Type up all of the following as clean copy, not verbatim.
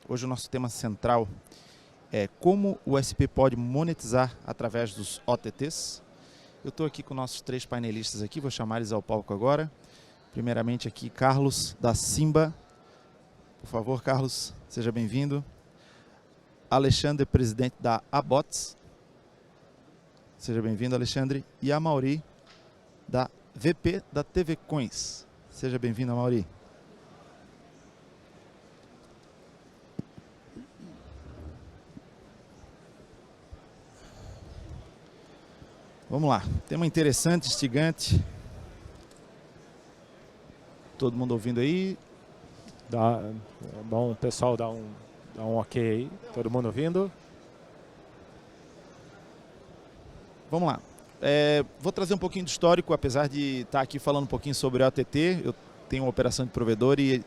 Hoje o nosso tema central é como o SP pode monetizar através dos OTTs. Eu estou aqui com nossos três painelistas aqui, vou chamar eles ao palco agora. Primeiramente aqui Carlos da Simba. Por favor, Carlos, seja bem-vindo. Alexandre, presidente da Abots. Seja bem-vindo, Alexandre. E a Mauri, da VP da TV Coins. Seja bem-vindo, Mauri. Vamos lá, tema interessante, instigante. Todo mundo ouvindo aí? Bom, pessoal, dá um ok aí. Todo mundo ouvindo? Vamos lá. Vou trazer um pouquinho de histórico, apesar de estar aqui falando um pouquinho sobre a OTT. Eu tenho uma operação de provedor e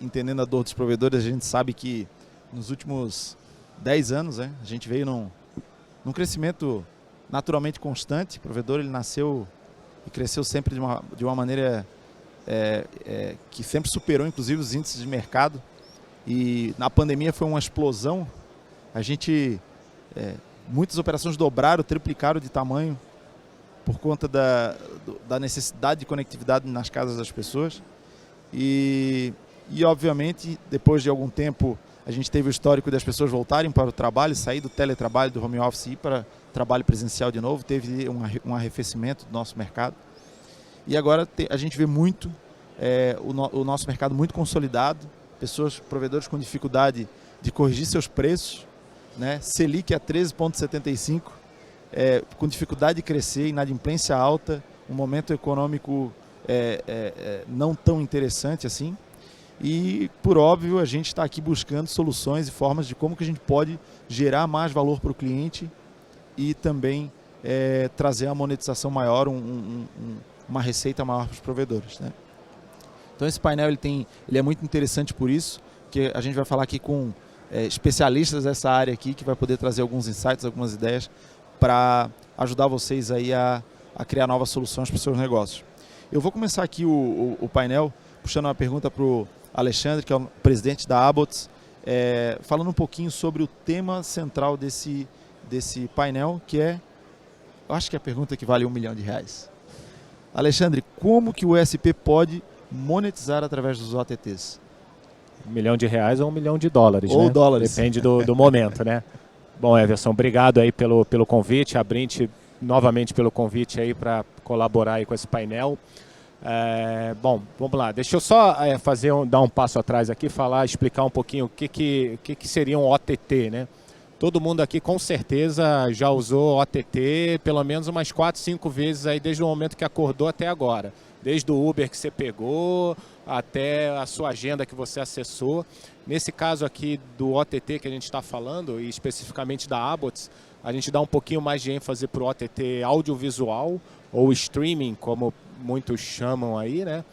entendendo a dor dos provedores, a gente sabe que nos últimos 10 anos, a gente veio num crescimento naturalmente constante. O provedor ele nasceu e cresceu sempre de uma maneira que sempre superou inclusive os índices de mercado, e na pandemia foi uma explosão. Muitas operações dobraram, triplicaram de tamanho por conta da necessidade de conectividade nas casas das pessoas e obviamente depois de algum tempo a gente teve o histórico das pessoas voltarem para o trabalho, sair do teletrabalho, do home office e ir para trabalho presencial de novo. Teve um arrefecimento do nosso mercado. E agora a gente vê muito o nosso mercado muito consolidado, provedores com dificuldade de corrigir seus preços, né? Selic a 13,75, com dificuldade de crescer, inadimplência alta, um momento econômico não tão interessante assim. E, por óbvio, a gente está aqui buscando soluções e formas de como que a gente pode gerar mais valor para o cliente e também trazer a monetização maior, uma receita maior para os provedores, né? Então esse painel ele é muito interessante por isso, que a gente vai falar aqui com especialistas dessa área aqui, que vai poder trazer alguns insights, algumas ideias para ajudar vocês aí a criar novas soluções para os seus negócios. Eu vou começar aqui o painel puxando uma pergunta para o Alexandre, que é o presidente da Abots, falando um pouquinho sobre o tema central desse painel, que eu acho que é a pergunta que vale R$1 milhão. Alexandre, como que o SP pode monetizar através dos OTTs? R$1 milhão ou $1 milhão, ou né? Dólares. Depende do momento, né? Bom, Everson, obrigado aí pelo convite, a Brint novamente pelo convite aí para colaborar aí com esse painel. Bom, vamos lá, deixa eu só dar um passo atrás aqui, explicar um pouquinho o que seria um OTT, né? Todo mundo aqui com certeza já usou OTT pelo menos umas 4, 5 vezes aí desde o momento que acordou até agora. Desde o Uber que você pegou até a sua agenda que você acessou. Nesse caso aqui do OTT que a gente está falando, e especificamente da Abots, a gente dá um pouquinho mais de ênfase para o OTT audiovisual ou streaming, como muitos chamam aí, né?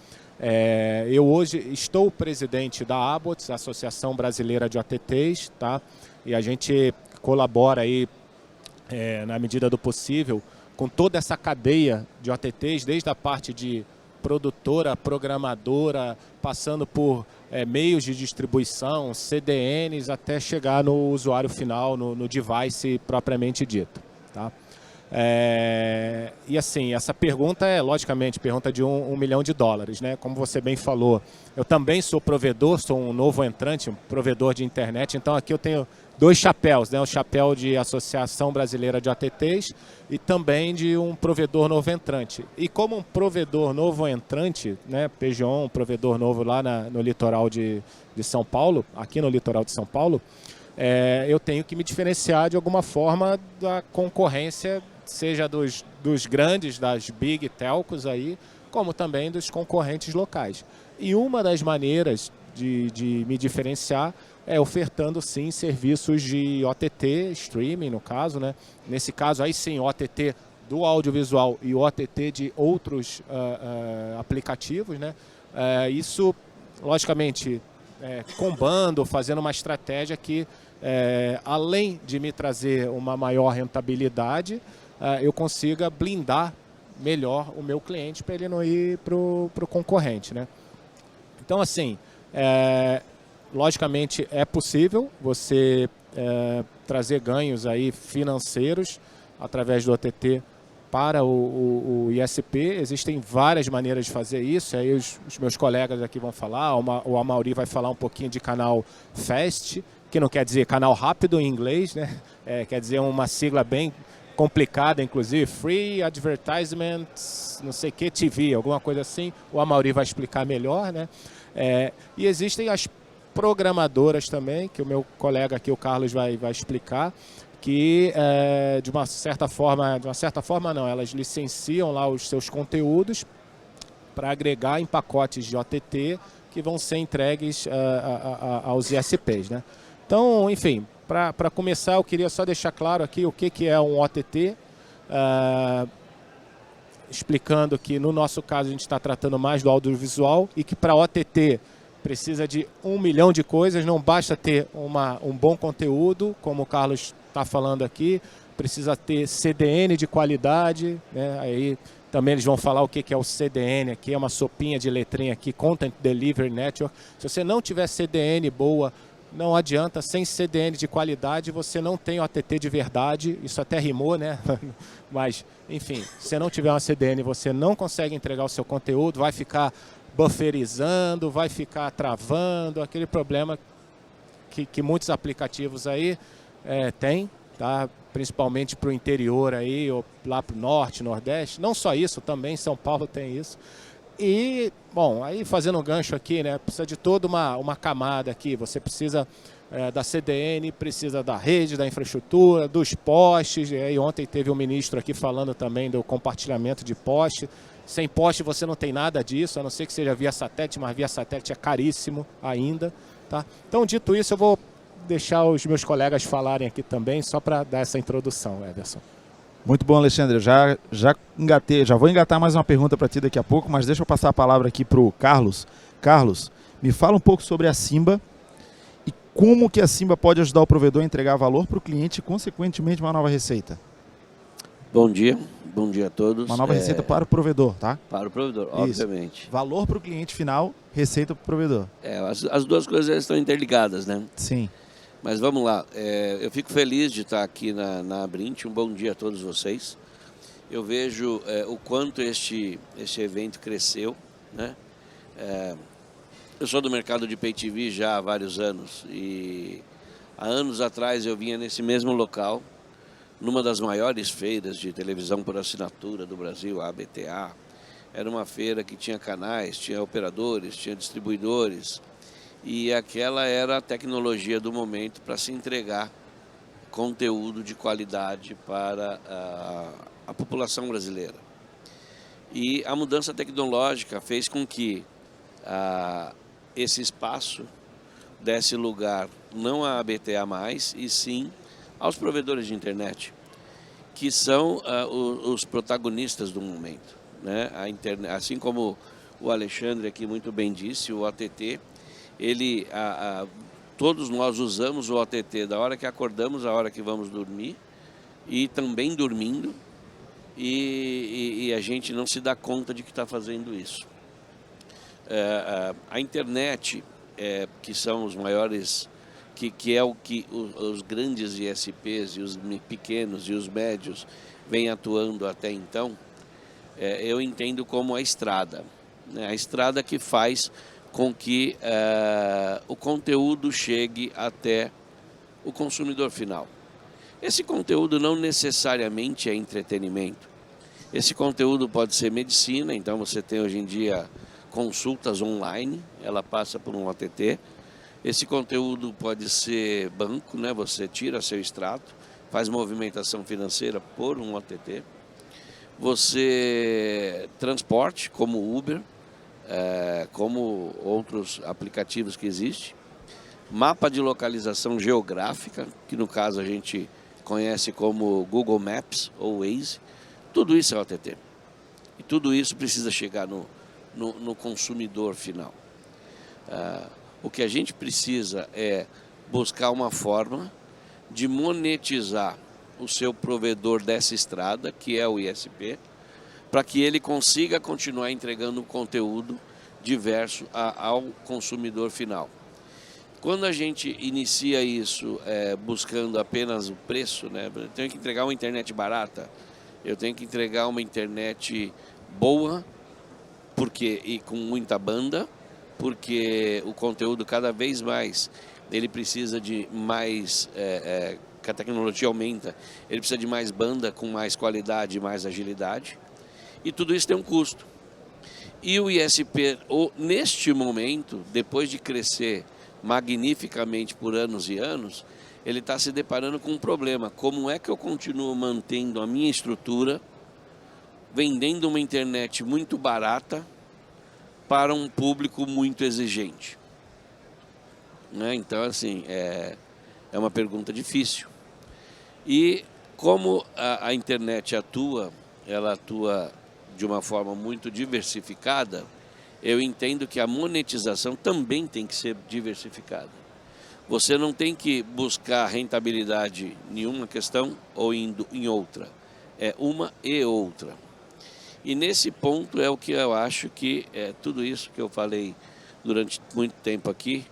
Eu hoje estou presidente da Abots, Associação Brasileira de OTTs, tá? E a gente colabora aí, na medida do possível, com toda essa cadeia de OTTs, desde a parte de produtora, programadora, passando por meios de distribuição, CDNs, até chegar no usuário final, no device propriamente dito, tá? E assim, essa pergunta logicamente, pergunta de $1 milhão, né? Como você bem falou, eu também sou provedor, sou um novo entrante, um provedor de internet, então aqui eu tenho dois chapéus, né? O chapéu de Associação Brasileira de OTTs e também de um provedor novo entrante. E como um provedor novo entrante, né? PGON, um provedor novo lá no litoral de São Paulo, aqui no litoral de São Paulo, eu tenho que me diferenciar de alguma forma da concorrência, seja dos grandes, das big telcos aí, como também dos concorrentes locais. E uma das maneiras de me diferenciar é ofertando sim serviços de OTT, streaming no caso, né? Nesse caso aí sim, OTT do audiovisual e OTT de outros aplicativos, né? Isso, logicamente, combando, fazendo uma estratégia que, além de me trazer uma maior rentabilidade, eu consiga blindar melhor o meu cliente para ele não ir para o concorrente, né? Então, assim, logicamente é possível você trazer ganhos aí financeiros através do OTT para o ISP. Existem várias maneiras de fazer isso, aí os meus colegas aqui vão falar, o Amaury vai falar um pouquinho de canal FAST, que não quer dizer canal rápido em inglês, né? Quer dizer uma sigla bem complicada, inclusive, Free Advertisement, não sei o que, TV, alguma coisa assim, o Amaury vai explicar melhor, né? E existem as programadoras também, que o meu colega aqui, o Carlos, vai explicar, que de uma certa forma não, elas licenciam lá os seus conteúdos para agregar em pacotes de OTT que vão ser entregues aos ISPs, né? Então, enfim, para começar, eu queria só deixar claro aqui o que é um OTT, explicando que no nosso caso a gente está tratando mais do audiovisual e que para OTT precisa de 1 milhão de coisas, não basta ter um bom conteúdo, como o Carlos está falando aqui, precisa ter CDN de qualidade, né? Aí também eles vão falar o que é o CDN aqui, é uma sopinha de letrinha aqui, Content Delivery Network. Se você não tiver CDN boa, não adianta, sem CDN de qualidade você não tem OTT de verdade, isso até rimou, né? Mas, enfim, se você não tiver uma CDN, você não consegue entregar o seu conteúdo, vai ficar bufferizando, vai ficar travando, aquele problema que muitos aplicativos aí têm, tá? Principalmente para o interior aí, ou lá para o norte, nordeste. Não só isso, também São Paulo tem isso. E, bom, aí fazendo um gancho aqui, né? Precisa de toda uma camada aqui. Você precisa da CDN, precisa da rede, da infraestrutura, dos postes. E ontem teve um ministro aqui falando também do compartilhamento de poste. Sem poste você não tem nada disso, a não ser que seja via satélite, mas via satélite é caríssimo ainda, tá? Então, dito isso, eu vou deixar os meus colegas falarem aqui também, só para dar essa introdução, Ederson. Muito bom, Alexandre. Eu já vou engatar mais uma pergunta para ti daqui a pouco, mas deixa eu passar a palavra aqui para o Carlos. Carlos, me fala um pouco sobre a Simba e como que a Simba pode ajudar o provedor a entregar valor para o cliente e, consequentemente, uma nova receita. Bom dia a todos. Uma nova receita para o provedor, tá? Para o provedor, Isso. obviamente. Valor para o cliente final, receita para o provedor. As duas coisas estão interligadas, né? Sim. Mas vamos lá, eu fico feliz de estar aqui na Abrint, um bom dia a todos vocês. Eu vejo o quanto este evento cresceu, né? Eu sou do mercado de Pay TV já há vários anos e há anos atrás eu vinha nesse mesmo local, numa das maiores feiras de televisão por assinatura do Brasil, a ABTA. Era uma feira que tinha canais, tinha operadores, tinha distribuidores, e aquela era a tecnologia do momento para se entregar conteúdo de qualidade para a população brasileira. E a mudança tecnológica fez com que esse espaço desse lugar não à ABTA mais, e sim aos provedores de internet, que são os protagonistas do momento, né? Assim como o Alexandre aqui muito bem disse, o OTT, todos nós usamos o OTT da hora que acordamos à hora que vamos dormir e também dormindo, e a gente não se dá conta de que está fazendo isso. A internet, que são os maiores, que é o que os grandes ISPs e os pequenos e os médios vêm atuando até então, eu entendo como a estrada, né? A estrada que faz com que o conteúdo chegue até o consumidor final. Esse conteúdo não necessariamente é entretenimento. Esse conteúdo pode ser medicina, então você tem hoje em dia consultas online, ela passa por um OTT. Esse conteúdo pode ser banco, né? Você tira seu extrato, faz movimentação financeira por um OTT. Você transporte, como Uber, como outros aplicativos que existem. Mapa de localização geográfica, que no caso a gente conhece como Google Maps ou Waze. Tudo isso é OTT. E tudo isso precisa chegar no consumidor final. O que a gente precisa é buscar uma forma de monetizar o seu provedor dessa estrada, que é o ISP, para que ele consiga continuar entregando conteúdo diverso ao consumidor final. Quando a gente inicia isso buscando apenas o preço, né? Eu tenho que entregar uma internet barata, eu tenho que entregar uma internet boa, e com muita banda, porque o conteúdo cada vez mais ele precisa de mais, que a tecnologia aumenta, ele precisa de mais banda com mais qualidade e mais agilidade, e tudo isso tem um custo. E o ISP, neste momento, depois de crescer magnificamente por anos e anos, ele está se deparando com um problema. Como é que eu continuo mantendo a minha estrutura, vendendo uma internet muito barata para um público muito exigente? Né? Então, assim, é uma pergunta difícil. E como a internet ela atua de uma forma muito diversificada, eu entendo que a monetização também tem que ser diversificada. Você não tem que buscar rentabilidade em uma questão ou indo em outra. É uma e outra. E nesse ponto é o que eu acho que tudo isso que eu falei durante muito tempo aqui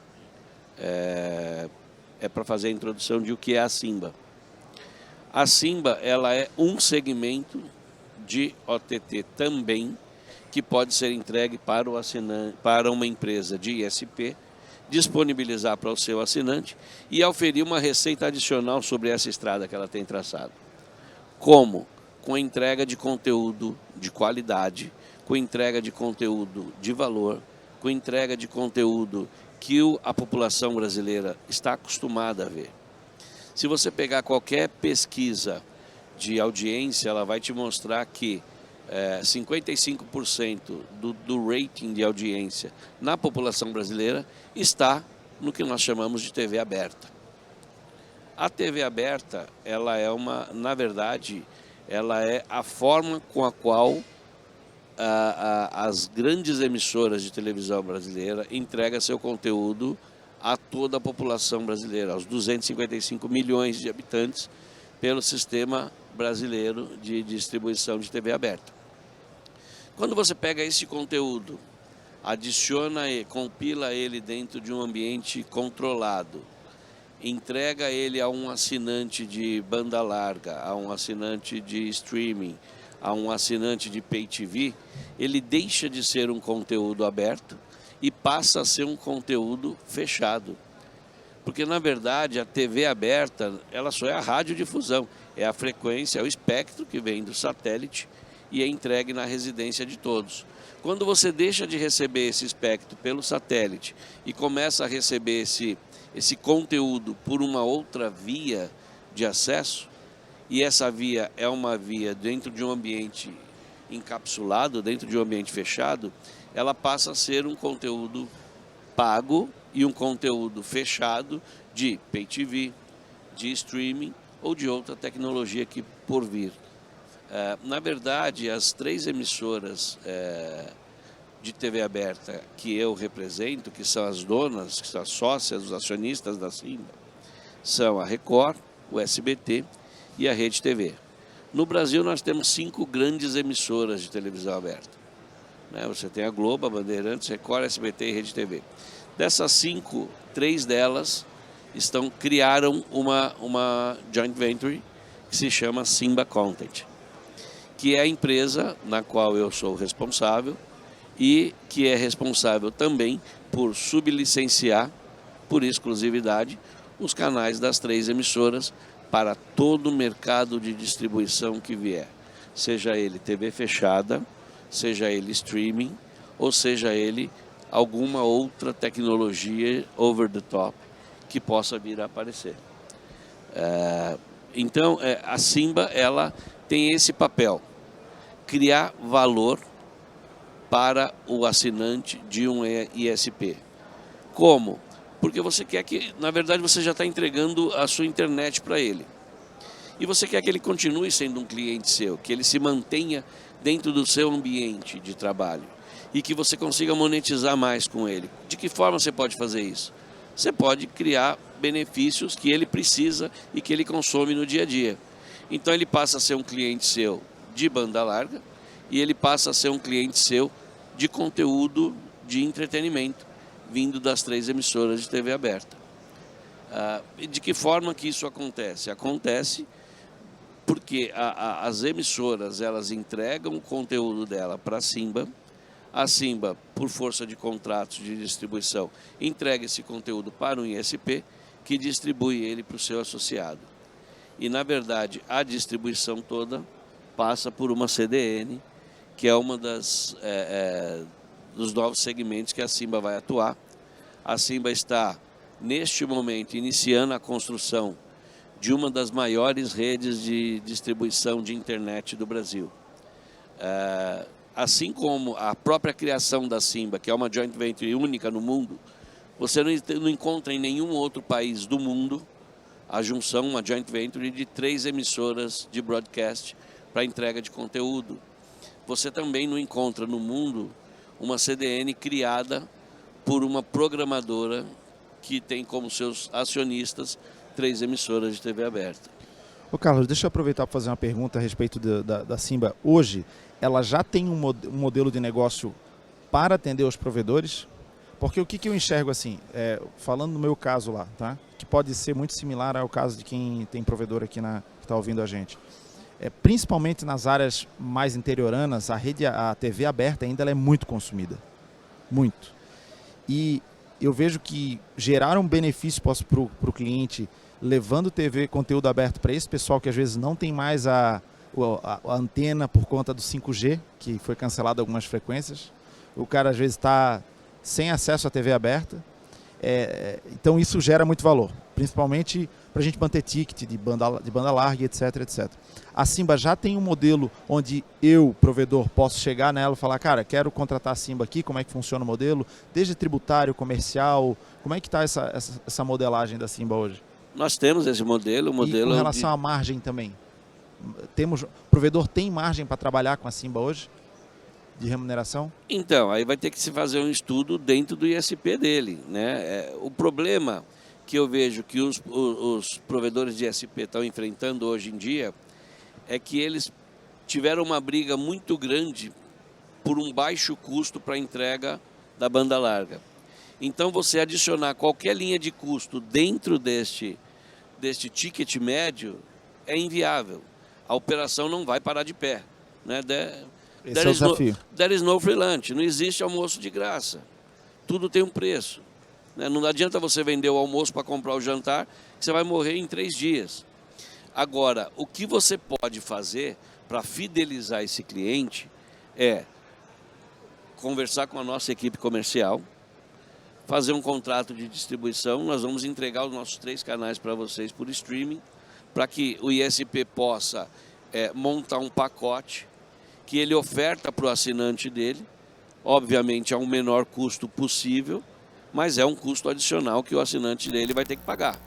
é para fazer a introdução de o que é a Simba. A Simba, ela é um segmento de OTT também, que pode ser entregue para o assinante, para uma empresa de ISP, disponibilizar para o seu assinante e oferir uma receita adicional sobre essa estrada que ela tem traçado. Como? Com a entrega de conteúdo de qualidade, com entrega de conteúdo de valor, com entrega de conteúdo que a população brasileira está acostumada a ver. Se você pegar qualquer pesquisa de audiência, ela vai te mostrar que 55% do rating de audiência na população brasileira está no que nós chamamos de TV aberta. A TV aberta, ela é na verdade, ela é a forma com a qual as grandes emissoras de televisão brasileira entregam seu conteúdo a toda a população brasileira, aos 255 milhões de habitantes, pelo sistema brasileiro de distribuição de TV aberta. Quando você pega esse conteúdo, adiciona e compila ele dentro de um ambiente controlado, entrega ele a um assinante de banda larga, a um assinante de streaming, a um assinante de pay TV, ele deixa de ser um conteúdo aberto e passa a ser um conteúdo fechado. Porque, na verdade, a TV aberta, ela só é a radiodifusão, é a frequência, é o espectro que vem do satélite e é entregue na residência de todos. Quando você deixa de receber esse espectro pelo satélite e começa a receber esse conteúdo por uma outra via de acesso, e essa via é uma via dentro de um ambiente encapsulado, dentro de um ambiente fechado, ela passa a ser um conteúdo pago e um conteúdo fechado de pay TV, de streaming ou de outra tecnologia que por vir. Na verdade, as 3 emissoras de TV aberta que eu represento, que são as donas, que são as sócias, os acionistas da Simba, são a Record, o SBT e a Rede TV. No Brasil nós temos 5 grandes emissoras de televisão aberta. Você tem a Globo, a Bandeirantes, Record, SBT e Rede TV. Dessas 5, 3 delas criaram uma joint venture que se chama Simba Content, que é a empresa na qual eu sou responsável e que é responsável também por sublicenciar, por exclusividade, os canais das 3 emissoras para todo o mercado de distribuição que vier, seja ele TV fechada, seja ele streaming, ou seja ele alguma outra tecnologia over the top que possa vir a aparecer. Então, a Simba, ela tem esse papel, criar valor para o assinante de um ISP. Como? Porque você quer que, na verdade, você já está entregando a sua internet para ele. E você quer que ele continue sendo um cliente seu, que ele se mantenha dentro do seu ambiente de trabalho e que você consiga monetizar mais com ele. De que forma você pode fazer isso? Você pode criar benefícios que ele precisa e que ele consome no dia a dia. Então ele passa a ser um cliente seu de banda larga e ele passa a ser um cliente seu de conteúdo de entretenimento, vindo das 3 emissoras de TV aberta. E de que forma que isso acontece? Acontece porque as emissoras, elas entregam o conteúdo dela para a Simba, por força de contratos de distribuição, entrega esse conteúdo para um ISP, que distribui ele para o seu associado. E, na verdade, a distribuição toda passa por uma CDN, que é uma dos novos segmentos que a Simba vai atuar. A Simba está, neste momento, iniciando a construção de uma das maiores redes de distribuição de internet do Brasil. Assim como a própria criação da Simba, que é uma joint venture única no mundo, você não encontra em nenhum outro país do mundo a junção, uma joint venture de 3 emissoras de broadcast para entrega de conteúdo. Você também não encontra no mundo uma CDN criada por uma programadora que tem como seus acionistas 3 emissoras de TV aberta. Ô Carlos, deixa eu aproveitar para fazer uma pergunta a respeito da Simba. Hoje, ela já tem um modelo de negócio para atender os provedores? Porque o que eu enxergo assim, falando no meu caso lá, tá? Que pode ser muito similar ao caso de quem tem provedor aqui que está ouvindo a gente. Principalmente nas áreas mais interioranas, a TV aberta ainda ela é muito consumida. Muito. E eu vejo que gerar um benefício para o cliente, levando conteúdo aberto para esse pessoal que às vezes não tem mais a antena por conta do 5G, que foi cancelado algumas frequências. O cara às vezes está sem acesso à TV aberta. Então isso gera muito valor, principalmente para a gente manter ticket de banda larga, etc, etc. A Simba já tem um modelo onde eu, provedor, posso chegar nela e falar, cara, quero contratar a Simba aqui, como é que funciona o modelo, desde tributário, comercial, como é que está essa modelagem da Simba hoje? Nós temos esse modelo. E com relação à margem também, o provedor tem margem para trabalhar com a Simba hoje? De remuneração? Então, aí vai ter que se fazer um estudo dentro do ISP dele, né? O problema que eu vejo que os provedores de ISP estão enfrentando hoje em dia é que eles tiveram uma briga muito grande por um baixo custo para a entrega da banda larga. Então, você adicionar qualquer linha de custo dentro deste ticket médio é inviável. A operação não vai parar de pé, né? Esse é o desafio. There is no free lunch. Não existe almoço de graça. Tudo tem um preço. Né? Não adianta você vender o almoço para comprar o jantar, que você vai morrer em 3 dias. Agora, o que você pode fazer para fidelizar esse cliente é conversar com a nossa equipe comercial, fazer um contrato de distribuição. Nós vamos entregar os nossos 3 canais para vocês por streaming, para que o ISP possa montar um pacote que ele oferta para o assinante dele, obviamente a um menor custo possível, mas é um custo adicional que o assinante dele vai ter que pagar.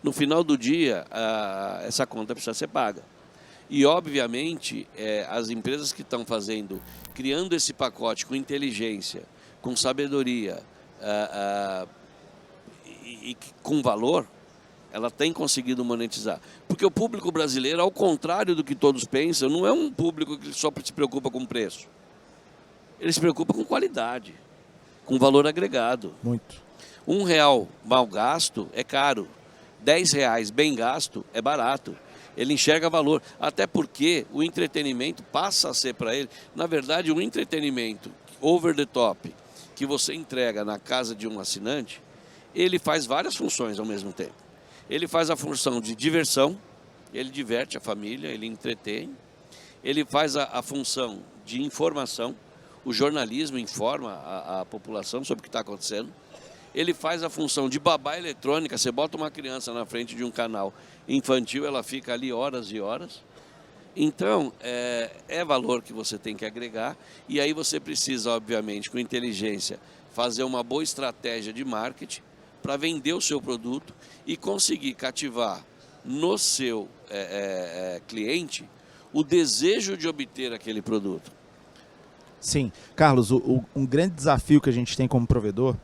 No final do dia, essa conta precisa ser paga. E, obviamente, as empresas que estão criando esse pacote com inteligência, com sabedoria e com valor, ela tem conseguido monetizar. Porque o público brasileiro, ao contrário do que todos pensam, não é um público que só se preocupa com preço. Ele se preocupa com qualidade, com valor agregado. Muito. R$1 mal gasto é caro. R$10 bem gasto é barato. Ele enxerga valor. Até porque o entretenimento passa a ser para ele, na verdade, um entretenimento over the top que você entrega na casa de um assinante, ele faz várias funções ao mesmo tempo. Ele faz a função de diversão, ele diverte a família, ele entretém. Ele faz a função de informação, o jornalismo informa a população sobre o que está acontecendo. Ele faz a função de babá eletrônica, você bota uma criança na frente de um canal infantil, ela fica ali horas e horas. Então, é valor que você tem que agregar, e aí você precisa, obviamente, com inteligência, fazer uma boa estratégia de marketing, para vender o seu produto e conseguir cativar no seu cliente o desejo de obter aquele produto. Sim. Carlos, um grande desafio que a gente tem como provedor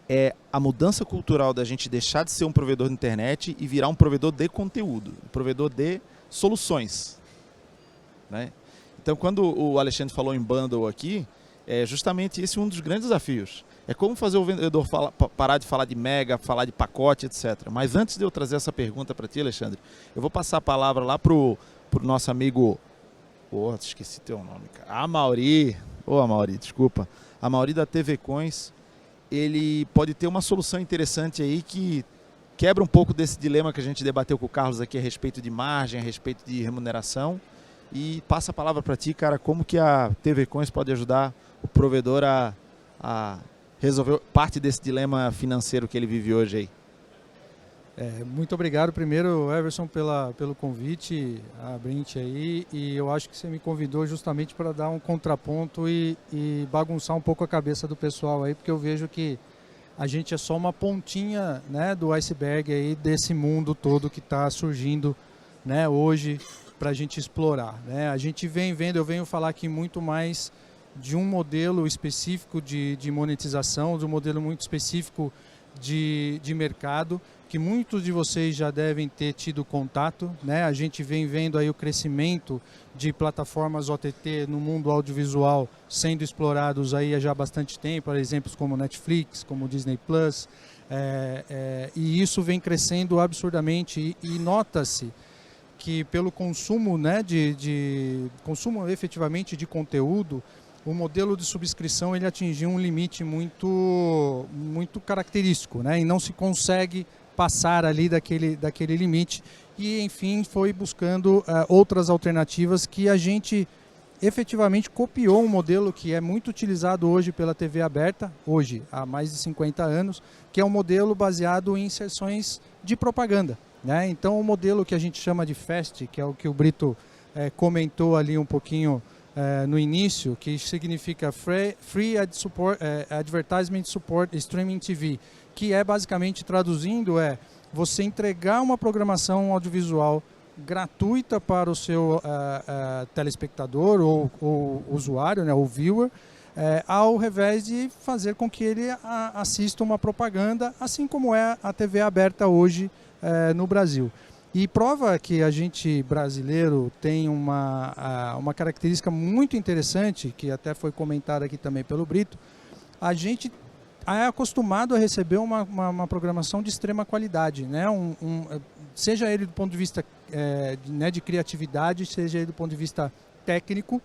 é a mudança cultural da gente deixar de ser um provedor de internet e virar um provedor de conteúdo, um provedor de soluções. Né? Então, quando o Alexandre falou em bundle aqui, é justamente esse um dos grandes desafios. É como fazer o vendedor parar de falar de mega, falar de pacote, etc. Mas antes de eu trazer essa pergunta para ti, Alexandre, eu vou passar a palavra lá pro nosso amigo... esqueci teu nome, cara. Amaury. Amaury, desculpa. Amaury da TV Coins. Ele pode ter uma solução interessante aí que quebra um pouco desse dilema que a gente debateu com o Carlos aqui a respeito de margem, a respeito de remuneração. E passa a palavra para ti, cara, como que a TV Coins pode ajudar o provedor a resolver parte desse dilema financeiro que ele vive hoje aí. Muito obrigado primeiro, Everson, pelo convite, a Brint aí, e eu acho que você me convidou justamente para dar um contraponto e bagunçar um pouco a cabeça do pessoal aí, porque eu vejo que a gente é só uma pontinha, né, do iceberg aí desse mundo todo que está surgindo, né, hoje para a gente explorar, né? A gente vem vendo, eu venho falar aqui muito mais de um modelo específico de monetização, de um modelo muito específico de mercado, que muitos de vocês já devem ter tido contato, né? A gente vem vendo aí o crescimento de plataformas OTT no mundo audiovisual sendo explorados aí há já bastante tempo, por exemplo, como Netflix, como Disney Plus, e isso vem crescendo absurdamente e nota-se que pelo consumo, né, consumo efetivamente de conteúdo, o modelo de subscrição ele atingiu um limite muito característico, né? E não se consegue passar ali daquele limite e, enfim, foi buscando outras alternativas que a gente efetivamente copiou um modelo que é muito utilizado hoje pela TV aberta, hoje há mais de 50 anos, que é um modelo baseado em inserções de propaganda, né? Então o modelo que a gente chama de FAST, que é o que o Brito comentou ali um pouquinho no início, que significa Free Advertisement Support Streaming TV, que é basicamente, traduzindo, você entregar uma programação audiovisual gratuita para o seu telespectador ou usuário, né, ou viewer, ao invés de fazer com que ele assista uma propaganda, assim como é a TV aberta hoje no Brasil. E prova que a gente brasileiro tem uma característica muito interessante, que até foi comentada aqui também pelo Brito, a gente é acostumado a receber uma programação de extrema qualidade, né? Seja ele do ponto de vista de criatividade, seja ele do ponto de vista técnico,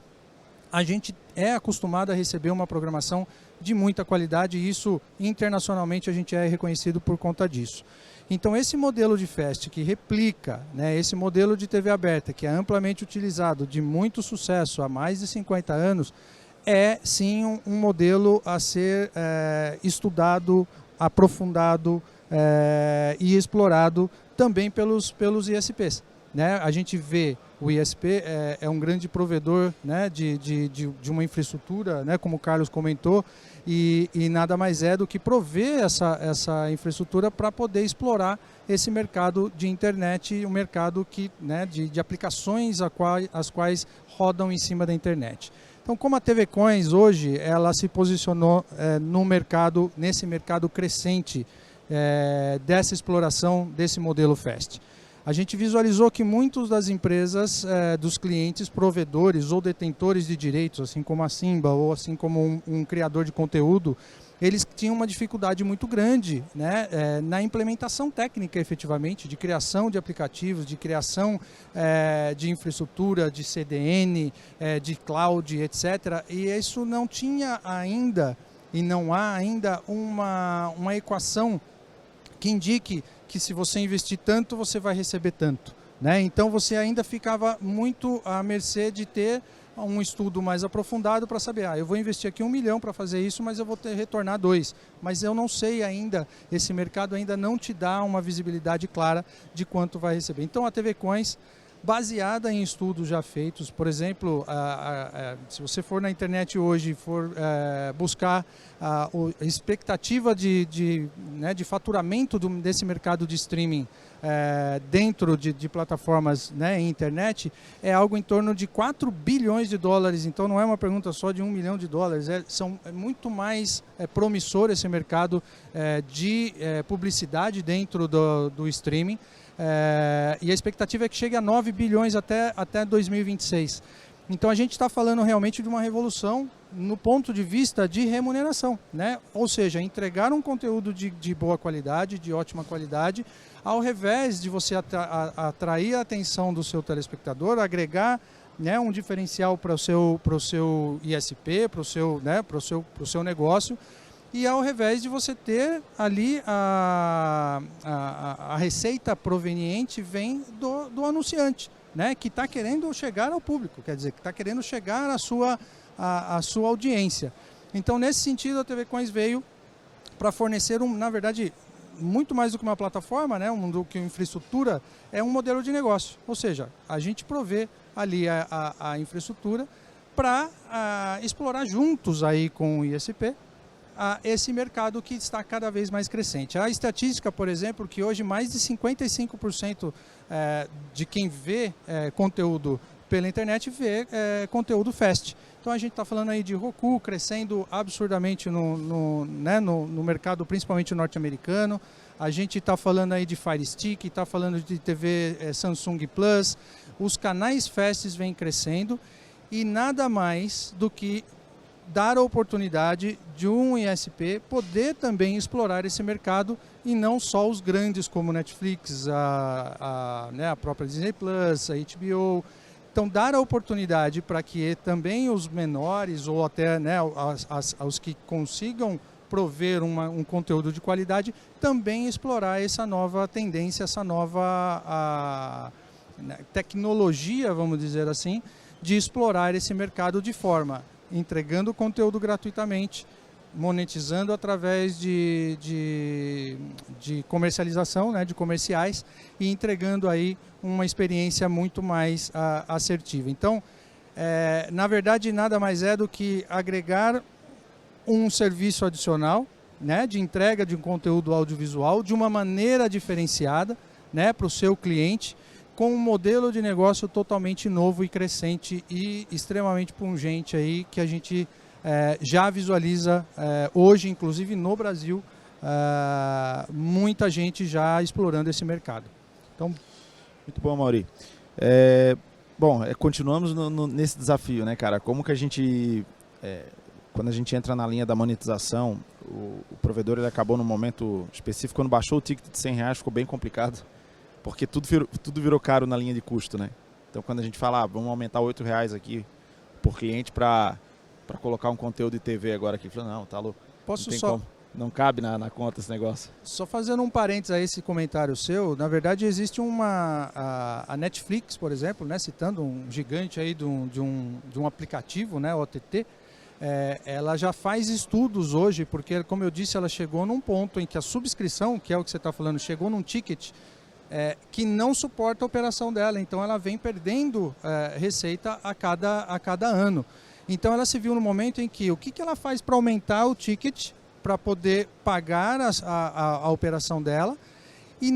a gente é acostumado a receber uma programação de muita qualidade e isso internacionalmente a gente é reconhecido por conta disso. Então esse modelo de FAST que replica, né, esse modelo de TV aberta que é amplamente utilizado, de muito sucesso há mais de 50 anos, é sim um modelo a ser estudado, aprofundado e explorado também pelos ISPs. Né? A gente vê o ISP é um grande provedor, né, de uma infraestrutura, né, como o Carlos comentou, e nada mais é do que prover essa infraestrutura para poder explorar esse mercado de internet, um mercado que, né, de aplicações as quais rodam em cima da internet. Então, como a TV Coins hoje, ela se posicionou nesse mercado crescente dessa exploração desse modelo FAST. A gente visualizou que muitas das empresas, dos clientes, provedores ou detentores de direitos, assim como a Simba ou assim como um criador de conteúdo, eles tinham uma dificuldade muito grande, né, na implementação técnica, efetivamente, de criação de aplicativos, de criação de infraestrutura, de CDN, de cloud, etc. E isso não tinha ainda, e não há ainda, uma equação que indique que se você investir tanto, você vai receber tanto, né? Então você ainda ficava muito à mercê de ter um estudo mais aprofundado para saber, eu vou investir aqui 1 milhão para fazer isso, mas eu vou retornar 2. Mas eu não sei ainda, esse mercado ainda não te dá uma visibilidade clara de quanto vai receber. Então a TV Coins, baseada em estudos já feitos, por exemplo, se você for na internet hoje e for buscar a expectativa de faturamento desse mercado de streaming dentro de plataformas, né, em internet, é algo em torno de 4 bilhões de dólares. Então não é uma pergunta só de 1 milhão de dólares, é muito mais promissor esse mercado de publicidade dentro do streaming. E a expectativa é que chegue a 9 bilhões até 2026. Então a gente está falando realmente de uma revolução no ponto de vista de remuneração, né? Ou seja, entregar um conteúdo de boa qualidade, de ótima qualidade, ao invés de você atrair a atenção do seu telespectador, agregar, né, um diferencial para o seu ISP, para o seu, né, pro seu negócio, e ao invés de você ter ali a receita proveniente vem do anunciante, né, que está querendo chegar ao público, quer dizer, que está querendo chegar à sua audiência. Então, nesse sentido, a TV Coins veio para fornecer, na verdade, muito mais do que uma plataforma, né, do que uma infraestrutura, é um modelo de negócio. Ou seja, a gente provê ali a infraestrutura para explorar juntos aí com o ISP esse mercado que está cada vez mais crescente. A estatística, por exemplo, que hoje mais de 55% de quem vê conteúdo pela internet vê conteúdo FAST. Então a gente está falando aí de Roku crescendo absurdamente no mercado, principalmente norte-americano. A gente está falando aí de Fire Stick, está falando de TV Samsung Plus. Os canais FASTs vêm crescendo e nada mais do que dar a oportunidade de um ISP poder também explorar esse mercado e não só os grandes como Netflix, a própria Disney Plus, a HBO. Então, dar a oportunidade para que também os menores ou até, né, os que consigam prover um conteúdo de qualidade também explorar essa nova tendência, essa nova tecnologia, vamos dizer assim, de explorar esse mercado de forma entregando conteúdo gratuitamente, monetizando através de comercialização, né, de comerciais, e entregando aí uma experiência muito mais assertiva. Então, na verdade, nada mais é do que agregar um serviço adicional, né, de entrega de um conteúdo audiovisual de uma maneira diferenciada, né, para o seu cliente, com um modelo de negócio totalmente novo e crescente e extremamente pungente aí, que a gente já visualiza hoje, inclusive no Brasil, muita gente já explorando esse mercado. Então, muito bom, Mauri. Continuamos nesse desafio, né, cara? Como que a gente, quando a gente entra na linha da monetização, o provedor ele acabou num momento específico, quando baixou o ticket de R$100, ficou bem complicado, porque tudo virou caro na linha de custo, né? Então, quando a gente fala, vamos aumentar R$8 aqui por cliente para colocar um conteúdo de TV agora aqui, falou, não, tá louco. Posso não só... Não cabe na conta esse negócio. Só fazendo um parênteses a esse comentário seu, na verdade existe a Netflix, por exemplo, né, citando um gigante aí de um aplicativo, né, OTT, ela já faz estudos hoje, porque, como eu disse, ela chegou num ponto em que a subscrição, que é o que você está falando, chegou num ticket que não suporta a operação dela, então ela vem perdendo receita a cada ano. Então ela se viu no momento em que o que ela faz para aumentar o ticket, para poder pagar a operação dela, e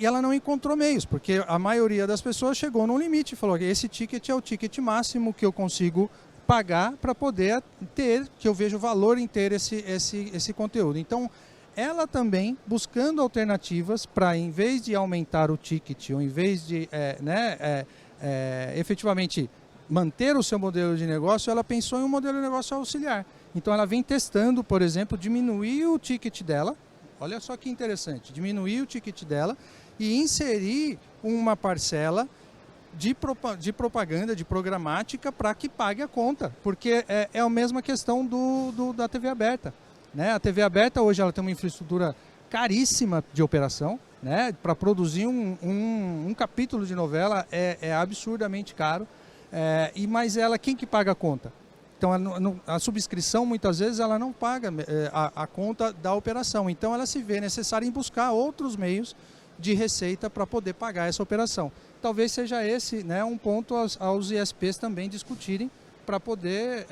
ela não encontrou meios, porque a maioria das pessoas chegou num limite e falou que esse ticket é o ticket máximo que eu consigo pagar para poder ter, que eu vejo valor em ter esse conteúdo. Então, ela também buscando alternativas para, em vez de aumentar o ticket, ou em vez de efetivamente manter o seu modelo de negócio, ela pensou em um modelo de negócio auxiliar. Então ela vem testando, por exemplo, diminuir o ticket dela, olha só que interessante, diminuir o ticket dela e inserir uma parcela de propaganda, de programática, para que pague a conta, porque é a mesma questão da TV aberta, né? A TV aberta hoje ela tem uma infraestrutura caríssima de operação, né? Para produzir um capítulo de novela é absurdamente caro, mas quem que paga a conta? Então a subscrição muitas vezes ela não paga a conta da operação, então ela se vê necessária em buscar outros meios de receita para poder pagar essa operação. Talvez seja esse, né, um ponto aos ISPs também discutirem para poder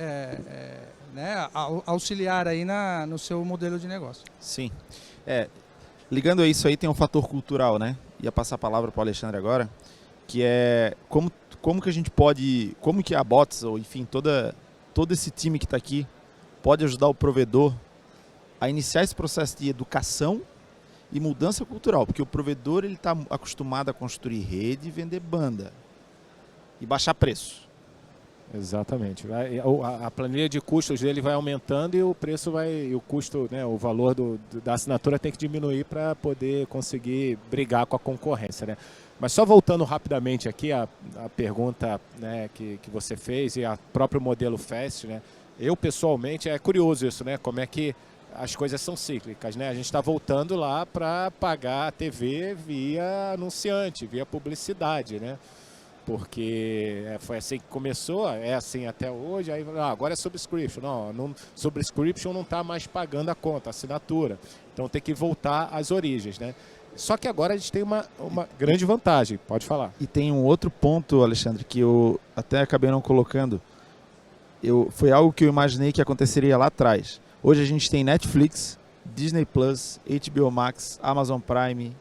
auxiliar aí no seu modelo de negócio. Sim. Ligando a isso aí tem um fator cultural, né? Ia passar a palavra para o Alexandre agora, que é como que a gente pode, como que a Bots, ou enfim, todo esse time que está aqui pode ajudar o provedor a iniciar esse processo de educação e mudança cultural, porque o provedor ele está acostumado a construir rede e vender banda e baixar preço. Exatamente. A planilha de custos dele vai aumentando e o preço e o custo, né, o valor da assinatura tem que diminuir para poder conseguir brigar com a concorrência, né? Mas só voltando rapidamente aqui a pergunta, né, que você fez e a próprio modelo Fast, né? Eu pessoalmente, é curioso isso, né? Como é que as coisas são cíclicas, né? A gente está voltando lá para pagar a TV via anunciante, via publicidade, né? Porque foi assim que começou, é assim até hoje, aí agora é subscription. Não, subscription não está mais pagando a conta, a assinatura. Então tem que voltar às origens, né? Só que agora a gente tem uma grande vantagem, pode falar. E tem um outro ponto, Alexandre, que eu até acabei não colocando. Foi algo que eu imaginei que aconteceria lá atrás. Hoje a gente tem Netflix, Disney Plus, HBO Max, Amazon Prime.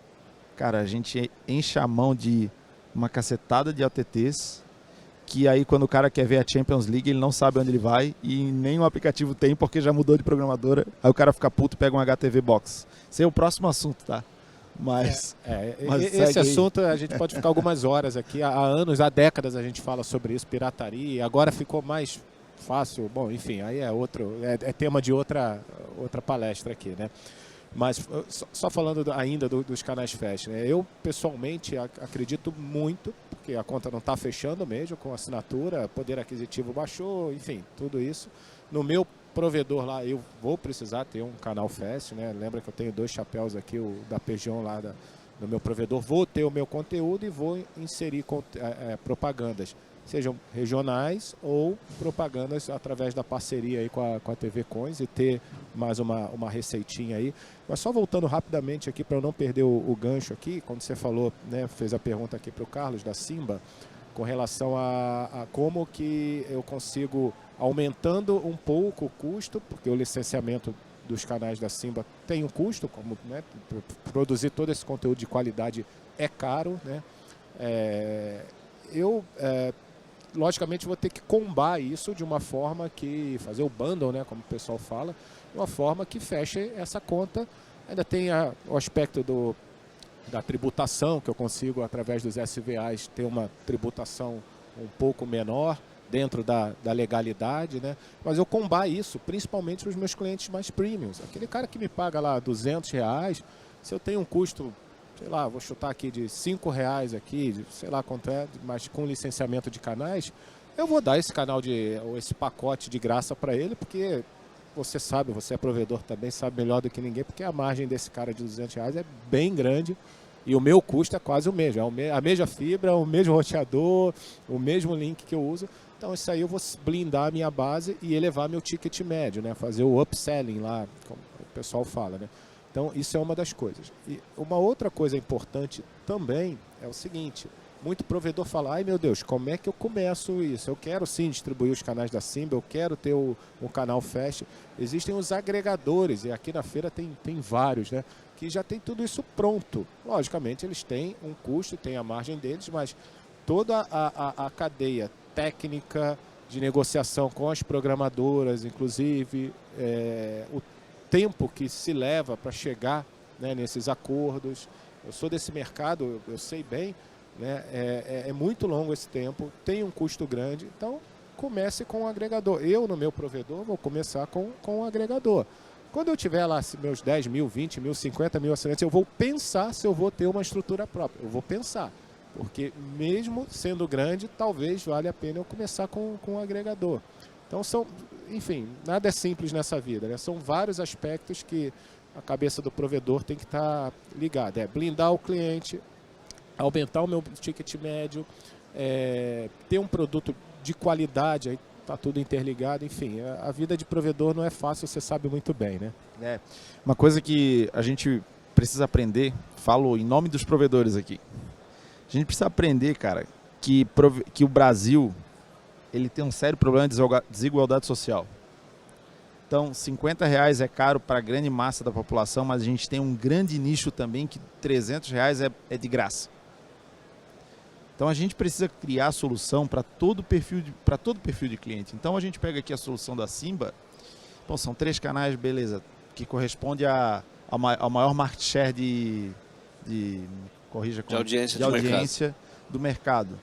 Cara, a gente enche a mão de uma cacetada de OTTs, que aí quando o cara quer ver a Champions League, ele não sabe onde ele vai e nem o aplicativo tem porque já mudou de programadora. Aí o cara fica puto e pega um HTV Box. Esse é o próximo assunto, tá? Mas esse assunto a gente pode ficar algumas horas aqui. Há anos, há décadas a gente fala sobre isso, pirataria, agora ficou mais fácil. Bom, enfim, aí é tema de outra palestra aqui, né? Mas só falando ainda dos canais Fast, né? Eu pessoalmente acredito muito, porque a conta não está fechando mesmo com assinatura, poder aquisitivo baixou, enfim, tudo isso. No meu provedor lá, eu vou precisar ter um canal Fast, né? Lembra que eu tenho 2 chapéus aqui, o da Peugeot lá no meu provedor. Vou ter o meu conteúdo e vou inserir propagandas, sejam regionais ou propagandas através da parceria aí com a TV Coins e ter mais uma receitinha aí. Mas só voltando rapidamente aqui para eu não perder o gancho aqui, quando você falou, né, fez a pergunta aqui para o Carlos da Simba, com relação a como que eu consigo, aumentando um pouco o custo, porque o licenciamento dos canais da Simba tem um custo, como, né, produzir todo esse conteúdo de qualidade é caro, né? Logicamente vou ter que combar isso de uma forma que, fazer o bundle, né, como o pessoal fala, de uma forma que feche essa conta. Ainda tem o aspecto da tributação, que eu consigo, através dos SVAs, ter uma tributação um pouco menor, dentro da legalidade, né? Mas eu combar isso, principalmente para os meus clientes mais premiums. Aquele cara que me paga lá R$200, se eu tenho um custo, sei lá, vou chutar aqui de R$5 aqui, sei lá quanto é, mas com licenciamento de canais, eu vou dar esse esse pacote de graça para ele, porque você sabe, você é provedor também, sabe melhor do que ninguém, porque a margem desse cara de R$200 é bem grande e o meu custo é quase o mesmo, a mesma fibra, o mesmo roteador, o mesmo link que eu uso. Então isso aí eu vou blindar a minha base e elevar meu ticket médio, né? Fazer o upselling lá, como o pessoal fala, né? Então isso é uma das coisas. E uma outra coisa importante também é o seguinte: muito provedor fala, ai meu Deus, como é que eu começo isso? Eu quero sim distribuir os canais da Simba, eu quero ter um canal Fast. Existem os agregadores, e aqui na feira tem vários, né? Que já tem tudo isso pronto. Logicamente eles têm um custo, tem a margem deles, mas toda a cadeia técnica de negociação com as programadoras, inclusive, o tempo que se leva para chegar, né, nesses acordos. Eu sou desse mercado, eu sei bem, né, é muito longo esse tempo, tem um custo grande, então comece com o agregador. Eu, no meu provedor, vou começar com o agregador. Quando eu tiver lá meus 10 mil, 20 mil, 50 mil assinantes, eu vou pensar se eu vou ter uma estrutura própria. Eu vou pensar. Porque mesmo sendo grande, talvez valha a pena eu começar com um agregador. Então, enfim, nada é simples nessa vida, né? São vários aspectos que a cabeça do provedor tem que estar ligada. Blindar o cliente, aumentar o meu ticket médio, ter um produto de qualidade, aí está tudo interligado. Enfim, a vida de provedor não é fácil, você sabe muito bem, né? Uma coisa que a gente precisa aprender, falo em nome dos provedores aqui, a gente precisa aprender, cara, que o Brasil ele tem um sério problema de desigualdade social. Então, R$50 é caro para a grande massa da população, mas a gente tem um grande nicho também que R$300 é de graça. Então, a gente precisa criar solução para todo perfil de cliente. Então, a gente pega aqui a solução da Simba. Bom, são 3 canais, beleza, que corresponde ao maior market share de audiência do mercado.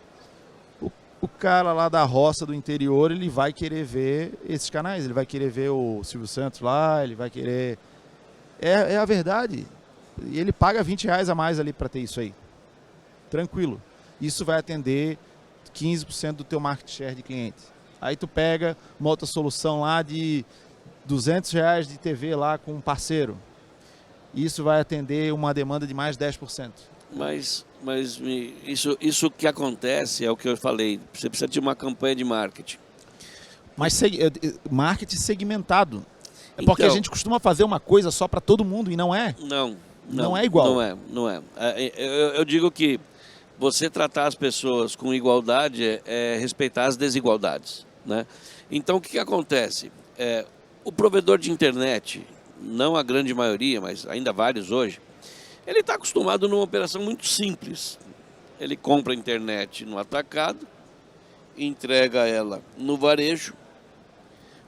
O o cara lá da roça, do interior, ele vai querer ver esses canais, ele vai querer ver o Silvio Santos lá, ele vai querer... É a verdade. E ele paga R$20 a mais ali para ter isso aí. Tranquilo. Isso vai atender 15% do teu market share de cliente. Aí tu pega uma outra solução lá de R$200 de TV lá com um parceiro. Isso vai atender uma demanda de mais 10%. Mas isso que acontece é o que eu falei. Você precisa de uma campanha de marketing. Mas marketing segmentado. É porque Então, a gente costuma fazer uma coisa só para todo mundo e não é. Não é igual. Não é. Eu digo que você tratar as pessoas com igualdade é respeitar as desigualdades, né? Então, o que acontece? O provedor de internet, não a grande maioria, mas ainda vários hoje, ele está acostumado numa operação muito simples. Ele compra a internet no atacado, entrega ela no varejo,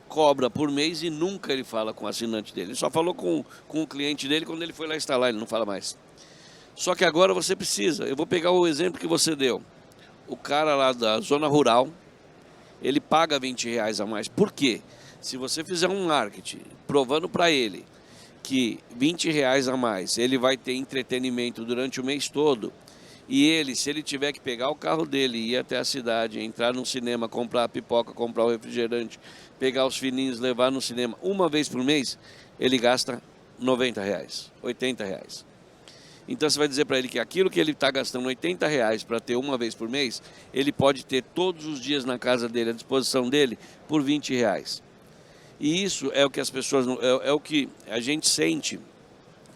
cobra por mês e nunca ele fala com o assinante dele. Ele só falou com o cliente dele quando ele foi lá instalar, ele não fala mais. Só que agora você precisa, eu vou pegar o exemplo que você deu. O cara lá da zona rural, ele paga R$20 a mais. Por quê? Se você fizer um marketing provando para ele que R$20 a mais, ele vai ter entretenimento durante o mês todo, e ele, se ele tiver que pegar o carro dele, ir até a cidade, entrar no cinema, comprar a pipoca, comprar o refrigerante, pegar os filhinhos, levar no cinema uma vez por mês, ele gasta R$90, R$80. Então você vai dizer para ele que aquilo que ele está gastando R$80 para ter uma vez por mês, ele pode ter todos os dias na casa dele, à disposição dele, por R$20. E isso é o que as pessoas, é o que a gente sente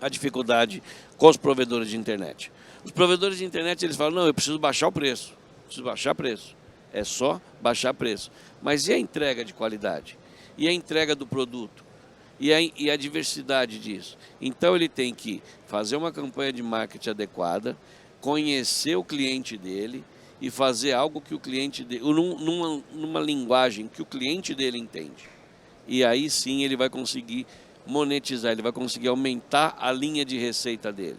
a dificuldade com os provedores de internet. Os provedores de internet, eles falam, não, eu preciso baixar o preço, é só baixar preço. Mas e a entrega de qualidade? E a entrega do produto? E a diversidade disso? Então ele tem que fazer uma campanha de marketing adequada, conhecer o cliente dele e fazer algo que o cliente dele, numa linguagem que o cliente dele entende. E aí sim ele vai conseguir monetizar, ele vai conseguir aumentar a linha de receita dele.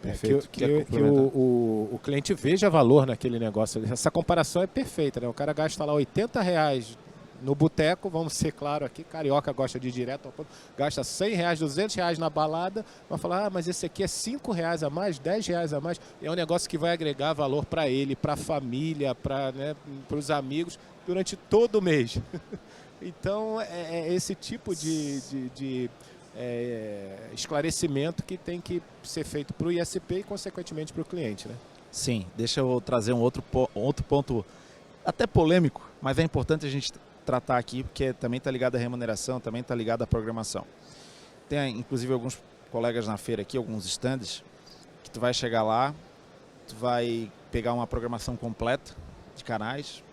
Perfeito. Que o cliente veja valor naquele negócio. Essa comparação é perfeita, né? O cara gasta lá R$80 no boteco, vamos ser claro aqui, carioca gosta de ir direto ao ponto, gasta R$100, R$200 na balada, vai falar, mas esse aqui é R$5 a mais, R$10 a mais, é um negócio que vai agregar valor para ele, para a família, para os amigos, durante todo o mês. Então, é esse tipo de esclarecimento que tem que ser feito para o ISP e, consequentemente, para o cliente, né? Sim, deixa eu trazer um outro ponto, até polêmico, mas é importante a gente tratar aqui, porque também está ligado à remuneração, também está ligado à programação. Tem, inclusive, alguns colegas na feira aqui, alguns stands, que tu vai chegar lá, tu vai pegar uma programação completa de canais,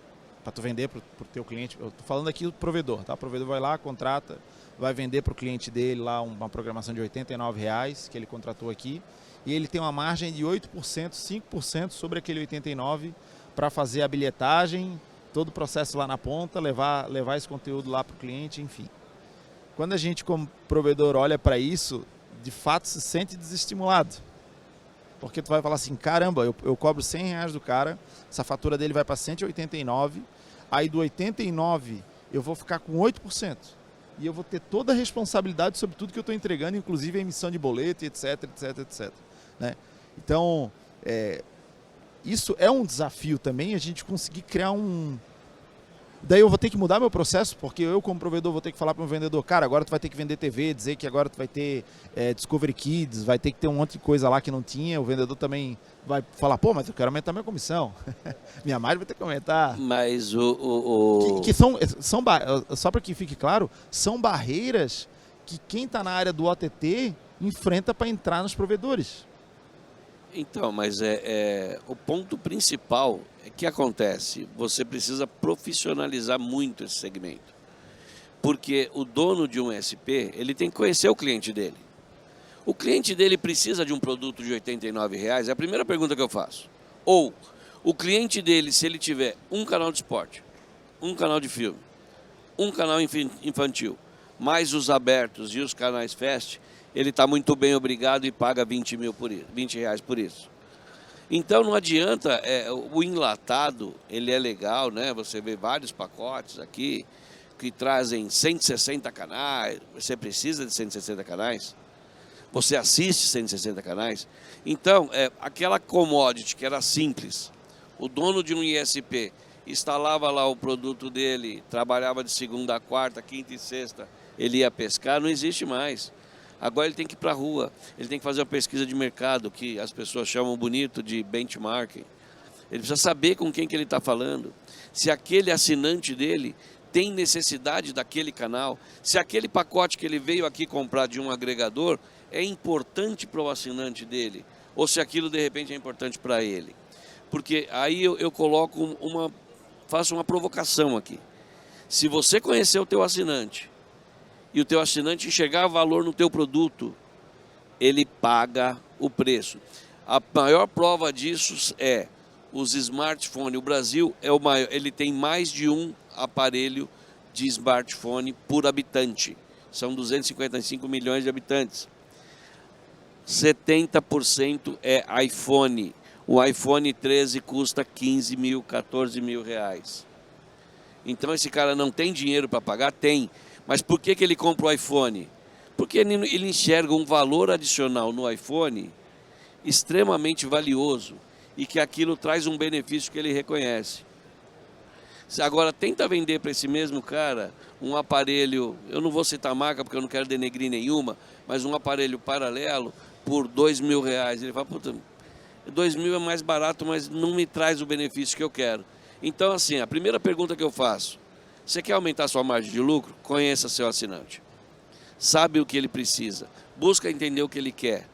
para tu vender para o teu cliente. Eu estou falando aqui do provedor, tá? O provedor vai lá, contrata, vai vender para o cliente dele lá uma programação de R$89 que ele contratou aqui, e ele tem uma margem de 8%, 5% sobre aquele 89 para fazer a bilhetagem, todo o processo lá na ponta, levar esse conteúdo lá para o cliente, enfim. Quando a gente como provedor olha para isso, de fato se sente desestimulado. Porque tu vai falar assim, caramba, eu cobro R$100 do cara, essa fatura dele vai para 189, aí do 89 eu vou ficar com 8%. E eu vou ter toda a responsabilidade sobre tudo que eu estou entregando, inclusive a emissão de boleto, etc, etc, etc. Né? Então, isso é um desafio também, a gente conseguir criar um... Daí eu vou ter que mudar meu processo, porque eu como provedor vou ter que falar para o vendedor, cara, agora tu vai ter que vender TV, dizer que agora tu vai ter Discovery Kids, vai ter que ter um monte de coisa lá que não tinha, o vendedor também vai falar, pô, mas eu quero aumentar minha comissão, minha margem vai ter que aumentar. Mas Que são só para que fique claro, são barreiras que quem está na área do OTT enfrenta para entrar nos provedores. Então, mas o ponto principal é que acontece, você precisa profissionalizar muito esse segmento. Porque o dono de um SP, ele tem que conhecer o cliente dele. O cliente dele precisa de um produto de R$89, é a primeira pergunta que eu faço. Ou, o cliente dele, se ele tiver um canal de esporte, um canal de filme, um canal infantil, mais os abertos e os canais fast, ele está muito bem, obrigado, e paga R$20 por isso. Então não adianta, o enlatado, ele é legal, né? Você vê vários pacotes aqui que trazem 160 canais. Você precisa de 160 canais? Você assiste 160 canais? Então, aquela commodity que era simples, o dono de um ISP instalava lá o produto dele, trabalhava de segunda a quarta, quinta e sexta, ele ia pescar, não existe mais. Agora ele tem que ir para a rua, ele tem que fazer uma pesquisa de mercado, que as pessoas chamam bonito de benchmarking. Ele precisa saber com quem que ele está falando, se aquele assinante dele tem necessidade daquele canal, se aquele pacote que ele veio aqui comprar de um agregador é importante para o assinante dele, ou se aquilo de repente é importante para ele. Porque aí eu coloco faço uma provocação aqui. Se você conhecer o teu assinante, e o teu assinante enxergar valor no teu produto, ele paga o preço. A maior prova disso é os smartphones. O Brasil é o maior, ele tem mais de um aparelho de smartphone por habitante. São 255 milhões de habitantes. 70% é iPhone. O iPhone 13 custa 15 mil, 14 mil reais. Então esse cara não tem dinheiro para pagar? Tem. Mas por que ele compra o iPhone? Porque ele enxerga um valor adicional no iPhone extremamente valioso e que aquilo traz um benefício que ele reconhece. Agora, tenta vender para esse mesmo cara um aparelho, eu não vou citar marca porque eu não quero denegrir nenhuma, mas um aparelho paralelo por 2 mil reais. Ele fala, puta, 2 mil é mais barato, mas não me traz o benefício que eu quero. Então, assim, a primeira pergunta que eu faço, você quer aumentar sua margem de lucro? Conheça seu assinante. Sabe o que ele precisa. Busca entender o que ele quer.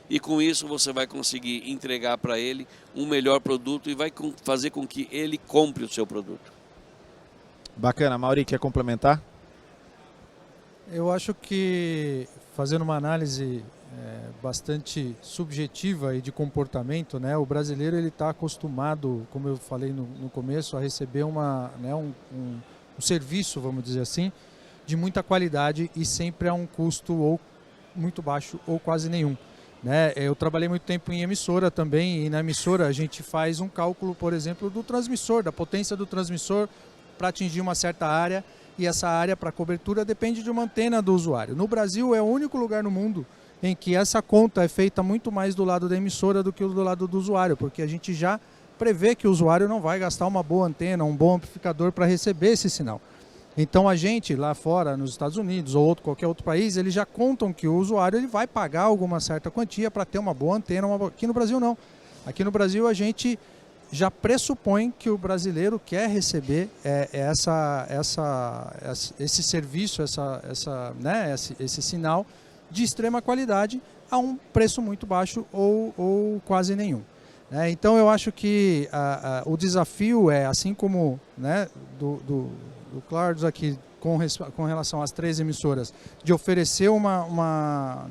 E com isso você vai conseguir entregar para ele um melhor produto e vai fazer com que ele compre o seu produto. Bacana. Mauri, quer complementar? Eu acho que, fazendo uma análise bastante subjetiva e de comportamento, né, o brasileiro ele está acostumado, como eu falei no começo, a receber um serviço, vamos dizer assim, de muita qualidade e sempre a um custo ou muito baixo ou quase nenhum. Né? Eu trabalhei muito tempo em emissora também, e na emissora a gente faz um cálculo, por exemplo, do transmissor, da potência do transmissor para atingir uma certa área, e essa área para cobertura depende de uma antena do usuário. No Brasil é o único lugar no mundo em que essa conta é feita muito mais do lado da emissora do que do lado do usuário, porque a gente já prevê que o usuário não vai gastar uma boa antena, um bom amplificador para receber esse sinal. Então a gente lá fora, nos Estados Unidos ou qualquer outro país, eles já contam que o usuário ele vai pagar alguma certa quantia para ter uma boa antena. Aqui no Brasil não. Aqui no Brasil a gente já pressupõe que o brasileiro quer receber esse serviço, esse sinal de extrema qualidade a um preço muito baixo ou quase nenhum. Então eu acho que o desafio é, assim como, né, do Clardos aqui com relação às 3 emissoras, de oferecer uma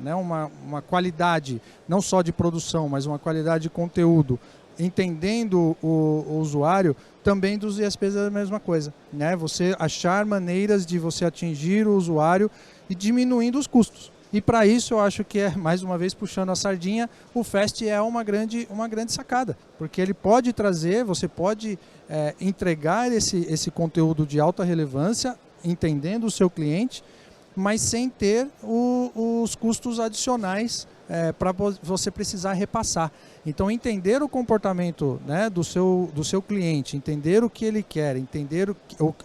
qualidade, não só de produção, mas uma qualidade de conteúdo, entendendo o usuário, também dos ISPs é a mesma coisa. Né? Você achar maneiras de você atingir o usuário e diminuindo os custos. E para isso eu acho que mais uma vez puxando a sardinha, o FAST é uma grande sacada, porque ele pode trazer, você pode entregar esse conteúdo de alta relevância, entendendo o seu cliente, mas sem ter os custos adicionais para você precisar repassar. Então entender o comportamento, né, do seu cliente, entender o que ele quer, entender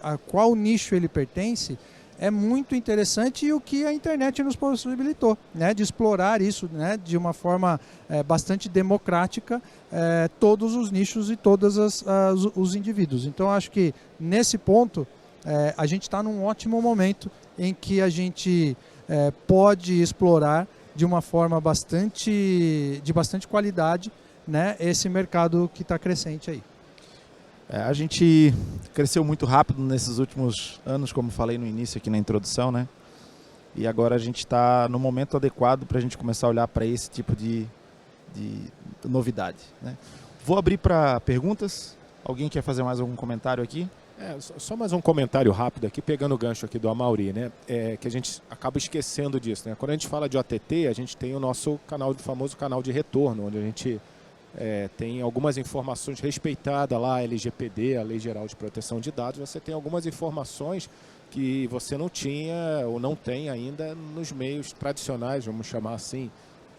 a qual nicho ele pertence, é muito interessante, e o que a internet nos possibilitou, né, de explorar isso, né, de uma forma bastante democrática, todos os nichos e todos os indivíduos. Então acho que nesse ponto a gente está num ótimo momento em que a gente pode explorar de uma forma de bastante qualidade, né, esse mercado que está crescente aí. A gente cresceu muito rápido nesses últimos anos, como falei no início aqui na introdução, né? E agora a gente está no momento adequado para a gente começar a olhar para esse tipo de novidade, né? Vou abrir para perguntas. Alguém quer fazer mais algum comentário aqui? Só mais um comentário rápido aqui, pegando o gancho aqui do Amaury, né? Que a gente acaba esquecendo disso, né? Quando a gente fala de OTT, a gente tem o nosso canal, o famoso canal de retorno, onde a gente tem algumas informações respeitadas lá, a LGPD, a Lei Geral de Proteção de Dados, você tem algumas informações que você não tinha ou não tem ainda nos meios tradicionais, vamos chamar assim,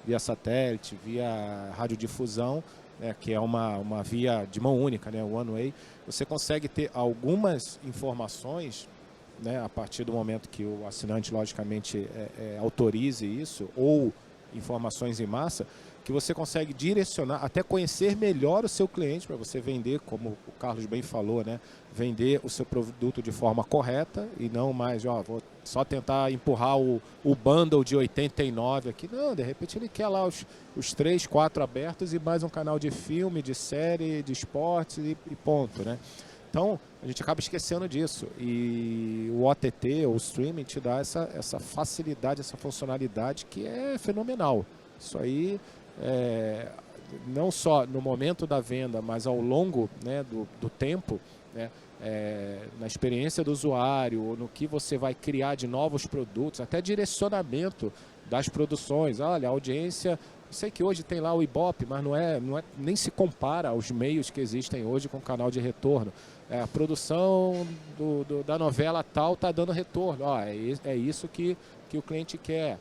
via satélite, via radiodifusão, que é uma via de mão única, né, one way. Você consegue ter algumas informações, né, a partir do momento que o assinante, logicamente, autorize isso, ou informações em massa, que você consegue direcionar, até conhecer melhor o seu cliente para você vender, como o Carlos bem falou, né? Vender o seu produto de forma correta e não mais, vou só tentar empurrar o bundle de 89 aqui. Não, de repente ele quer lá os 3, 4 abertos e mais um canal de filme, de série, de esporte e ponto, né? Então, a gente acaba esquecendo disso. E o OTT, o streaming, te dá essa facilidade, essa funcionalidade que é fenomenal. Isso aí, não só no momento da venda, mas ao longo, né, do tempo, né, na experiência do usuário, no que você vai criar de novos produtos, até direcionamento das produções. Olha, a audiência... Sei que hoje tem lá o Ibope, mas nem se compara aos meios que existem hoje com o canal de retorno. A produção da novela tal está dando retorno. É isso que o cliente quer.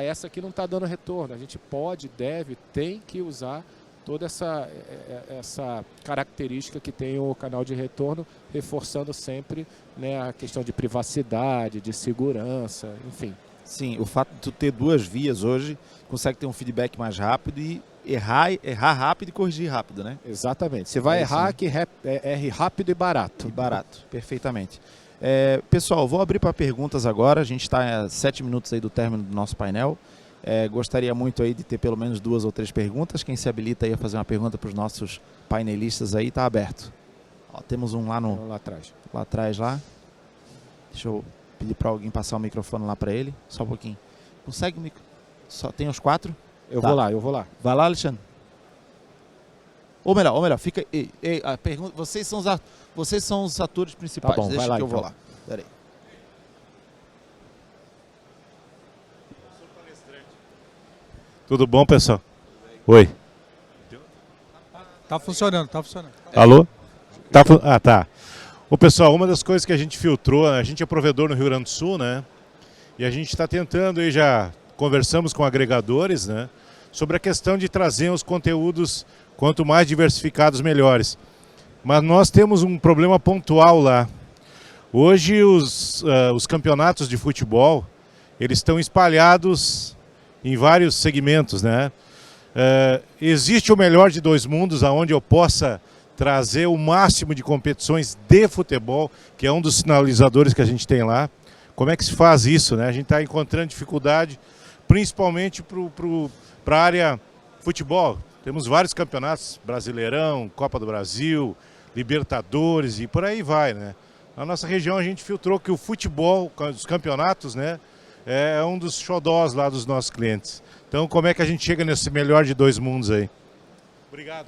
Essa aqui não está dando retorno. A gente pode, deve, tem que usar toda essa característica que tem o canal de retorno, reforçando sempre, né, a questão de privacidade, de segurança, enfim. Sim, o fato de tu ter duas vias hoje, consegue ter um feedback mais rápido e errar rápido e corrigir rápido, né? Exatamente. Você vai errar, que erre rápido e barato. E barato, perfeitamente. Pessoal, vou abrir para perguntas agora. A gente está a 7 minutos aí do término do nosso painel. Gostaria muito aí de ter pelo menos 2 ou 3 perguntas. Quem se habilita aí a fazer uma pergunta para os nossos painelistas aí, está aberto. Temos um lá atrás. Lá atrás, lá. Deixa eu pedir para alguém passar o microfone lá para ele. Só um pouquinho. Consegue o microfone? Só tem os 4? Eu vou lá. Vai lá, Alexandre. Ou melhor, fica... a pergunta, vocês são os atores principais. Tá bom, deixa vai lá, que eu vou então. lá. Pera aí. Tudo bom, pessoal? Oi. Tá funcionando. Alô? Tá. Ô, pessoal, uma das coisas que a gente filtrou, a gente é provedor no Rio Grande do Sul, né? E a gente está tentando, e já conversamos com agregadores, né? Sobre a questão de trazer os conteúdos, quanto mais diversificados, melhores. Mas nós temos um problema pontual lá. Hoje os campeonatos de futebol, eles estão espalhados em vários segmentos, né? Existe o melhor de dois mundos, onde eu possa trazer o máximo de competições de futebol, que é um dos sinalizadores que a gente tem lá. Como é que se faz isso, né? A gente está encontrando dificuldade, principalmente para a área futebol. Temos vários campeonatos, Brasileirão, Copa do Brasil, Libertadores e por aí vai, né? Na nossa região a gente filtrou que o futebol, os campeonatos, né, é um dos xodós lá dos nossos clientes. Então como é que a gente chega nesse melhor de dois mundos aí? Obrigado.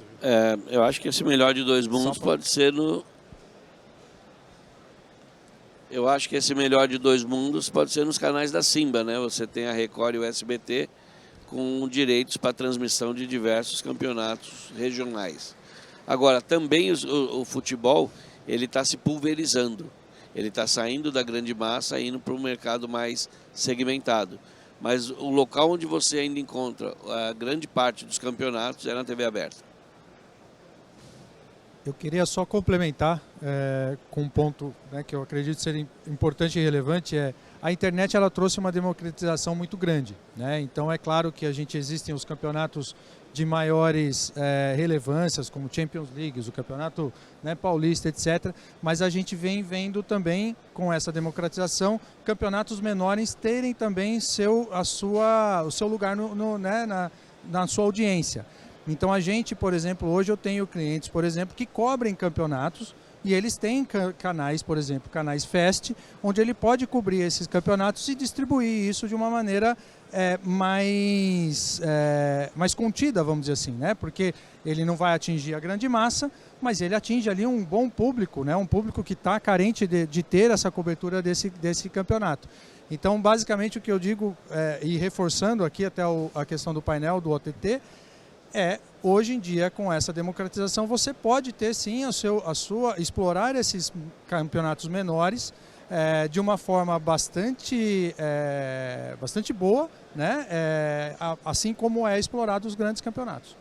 Eu acho que esse melhor de dois mundos pode ser no... Eu acho que esse melhor de dois mundos pode ser nos canais da Simba, né? Você tem a Record e o SBT com direitos para transmissão de diversos campeonatos regionais. Agora, também o futebol, ele está se pulverizando. Ele está saindo da grande massa e indo para um mercado mais segmentado. Mas o local onde você ainda encontra a grande parte dos campeonatos é na TV aberta. Eu queria só complementar com um ponto, né, que eu acredito ser importante e relevante, a internet ela trouxe uma democratização muito grande, né? Então é claro que existem os campeonatos de maiores relevâncias, como Champions League, o campeonato, né, paulista, etc. Mas a gente vem vendo também, com essa democratização, campeonatos menores terem também o seu lugar na sua audiência. Então a gente, por exemplo, hoje eu tenho clientes, por exemplo, que cobrem campeonatos e eles têm canais, por exemplo, canais Fest, onde ele pode cobrir esses campeonatos e distribuir isso de uma maneira mais contida, vamos dizer assim, né? Porque ele não vai atingir a grande massa, mas ele atinge ali um bom público, né? Um público que está carente de ter essa cobertura desse campeonato. Então, basicamente, o que eu digo, e reforçando aqui até a questão do painel do OTT, hoje em dia, com essa democratização, você pode ter sim explorar esses campeonatos menores de uma forma bastante boa, né? Assim como é explorado os grandes campeonatos.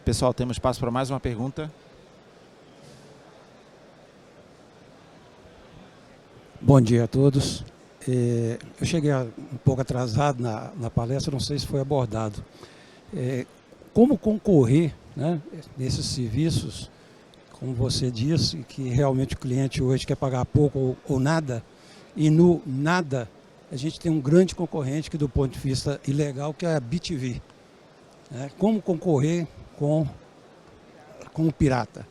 Pessoal, temos espaço para mais uma pergunta. Bom dia a todos. Eu cheguei um pouco atrasado na palestra, não sei se foi abordado. Como concorrer, né, nesses serviços, como você disse, que realmente o cliente hoje quer pagar pouco ou nada, e no nada a gente tem um grande concorrente que do ponto de vista ilegal, que é a BTV. Como concorrer com o pirata?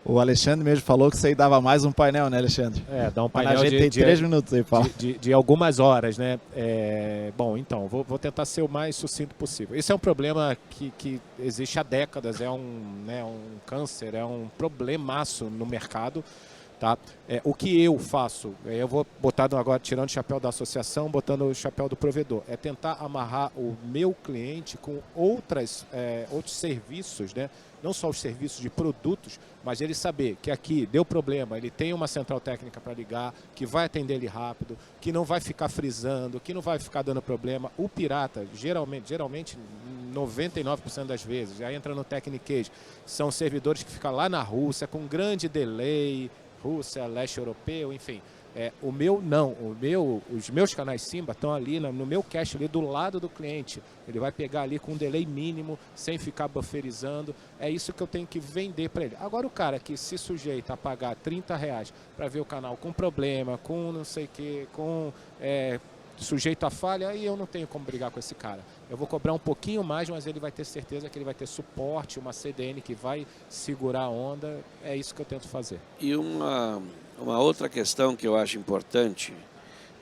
O Alexandre mesmo falou que isso aí dava mais um painel, né, Alexandre? Dá um Mas painel a gente tem 3 minutos aí, Paulo. de algumas horas, né? Bom, então, vou tentar ser o mais sucinto possível. Esse é um problema que existe há décadas, é um câncer, é um problemaço no mercado. Tá? O que eu faço, eu vou botando agora, tirando o chapéu da associação, botando o chapéu do provedor, é tentar amarrar o meu cliente com outros serviços, né? Não só os serviços de produtos, mas ele saber que aqui deu problema, ele tem uma central técnica para ligar, que vai atender ele rápido, que não vai ficar frisando, que não vai ficar dando problema. O pirata, geralmente 99% das vezes, já entra no Technicage, são servidores que ficam lá na Rússia com grande delay, Rússia, leste europeu, enfim. O meu não, os meus canais Simba estão ali no meu cache ali do lado do cliente. Ele vai pegar ali com um delay mínimo, sem ficar bufferizando. É isso que eu tenho que vender para ele. Agora o cara que se sujeita a pagar R$30 para ver o canal com problema, com não sei o que, com sujeito a falha, aí eu não tenho como brigar com esse cara. Eu vou cobrar um pouquinho mais, mas ele vai ter certeza que ele vai ter suporte, uma CDN que vai segurar a onda. É isso que eu tento fazer. E uma outra questão que eu acho importante,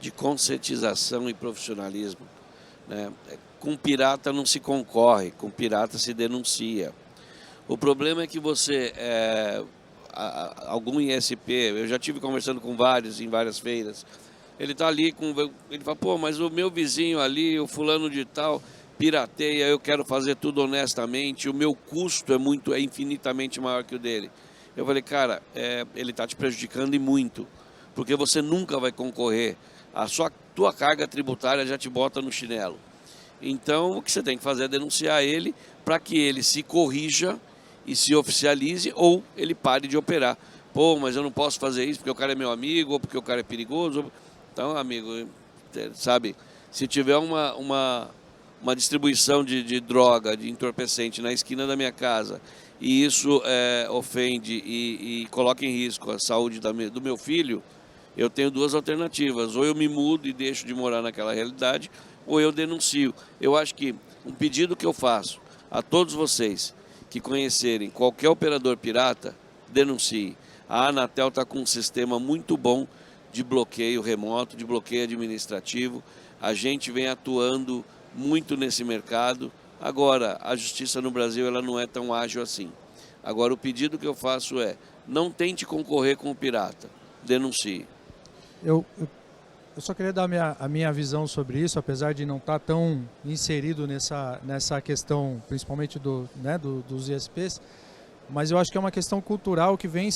de conscientização e profissionalismo, né? Com pirata não se concorre, com pirata se denuncia. O problema é que você, algum ISP, eu já tive conversando com vários em várias feiras, ele está ali, ele fala, pô, mas o meu vizinho ali, o fulano de tal, pirateia, eu quero fazer tudo honestamente, o meu custo é infinitamente maior que o dele. Eu falei, cara, ele está te prejudicando e muito, porque você nunca vai concorrer, tua carga tributária já te bota no chinelo. Então, o que você tem que fazer é denunciar ele para que ele se corrija e se oficialize ou ele pare de operar. Pô, mas eu não posso fazer isso porque o cara é meu amigo ou porque o cara é perigoso. Então, amigo, sabe, se tiver uma distribuição de droga, de entorpecente na esquina da minha casa e isso ofende e coloca em risco a saúde do meu filho, eu tenho duas alternativas. Ou eu me mudo e deixo de morar naquela realidade, ou eu denuncio. Eu acho que um pedido que eu faço a todos vocês que conhecerem qualquer operador pirata, denuncie. A Anatel está com um sistema muito bom de bloqueio remoto, de bloqueio administrativo. A gente vem atuando muito nesse mercado. Agora, a justiça no Brasil ela não é tão ágil assim. Agora, o pedido que eu faço é, não tente concorrer com o pirata, denuncie. Eu só queria dar a minha visão sobre isso, apesar de não estar tão inserido nessa questão, principalmente dos ISPs, mas eu acho que é uma questão cultural que vem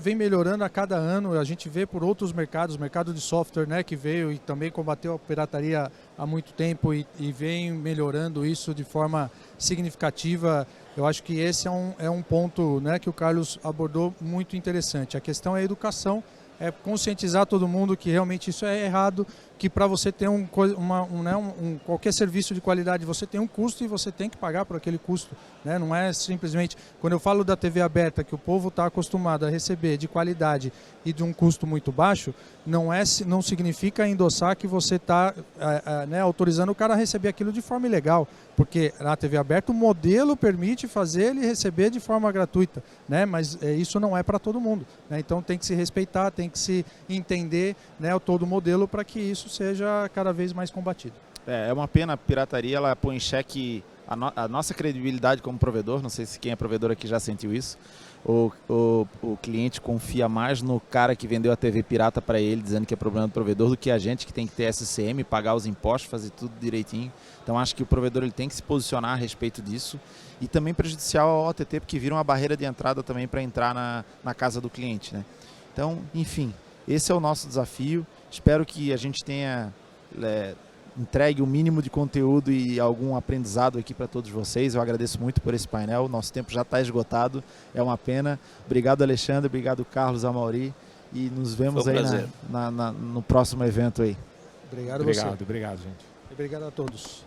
vem melhorando a cada ano. A gente vê por outros mercados, o mercado de software, né, que veio e também combateu a pirataria há muito tempo e vem melhorando isso de forma significativa. Eu acho que esse é um ponto, né, que o Carlos abordou muito interessante. A questão é a educação, é conscientizar todo mundo que realmente isso é errado, que para você ter qualquer serviço de qualidade você tem um custo e você tem que pagar por aquele custo, né? Não é simplesmente, quando eu falo da TV aberta, que o povo está acostumado a receber de qualidade e de um custo muito baixo, não significa endossar que você está autorizando o cara a receber aquilo de forma ilegal, porque na TV aberta o modelo permite fazer ele receber de forma gratuita, né? Mas isso não é para todo mundo, né? Então tem que se respeitar, tem que se entender, né, todo o modelo para que isso seja cada vez mais combatido. É uma pena, a pirataria ela põe em xeque a nossa credibilidade como provedor. Não sei se quem é provedor aqui já sentiu isso. o cliente confia mais no cara que vendeu a TV pirata para ele, dizendo que é problema do provedor, do que a gente que tem que ter SCM, pagar os impostos, fazer tudo direitinho. Então acho que o provedor ele tem que se posicionar a respeito disso, e também prejudicial ao OTT, porque vira uma barreira de entrada também para entrar na casa do cliente, né? Então, enfim, esse é o nosso desafio. Espero que a gente tenha entregue o mínimo de conteúdo e algum aprendizado aqui para todos vocês. Eu agradeço muito por esse painel. Nosso tempo já está esgotado, é uma pena. Obrigado, Alexandre, obrigado, Carlos, Amaury, e nos vemos aí no próximo evento aí. Obrigado, você. Obrigado, gente. Obrigado a todos.